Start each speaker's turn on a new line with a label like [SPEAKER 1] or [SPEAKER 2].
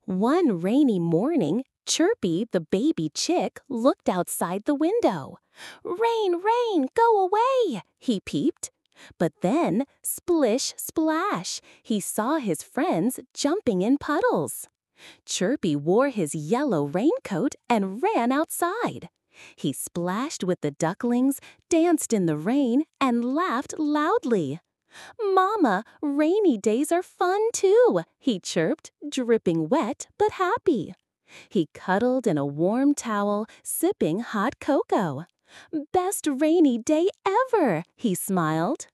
[SPEAKER 1] One rainy morning, Chirpy the baby chick looked outside the window. "Rain, rain, go away!" he peeped. But then, splish, splash, he saw his friends jumping in puddles. Chirpy wore his yellow raincoat and ran outside. He splashed with the ducklings, danced in the rain, and laughed loudly. "Mama, rainy days are fun too," he chirped, dripping wet but happy. He cuddled in a warm towel, sipping hot cocoa. "Best rainy day ever," he smiled.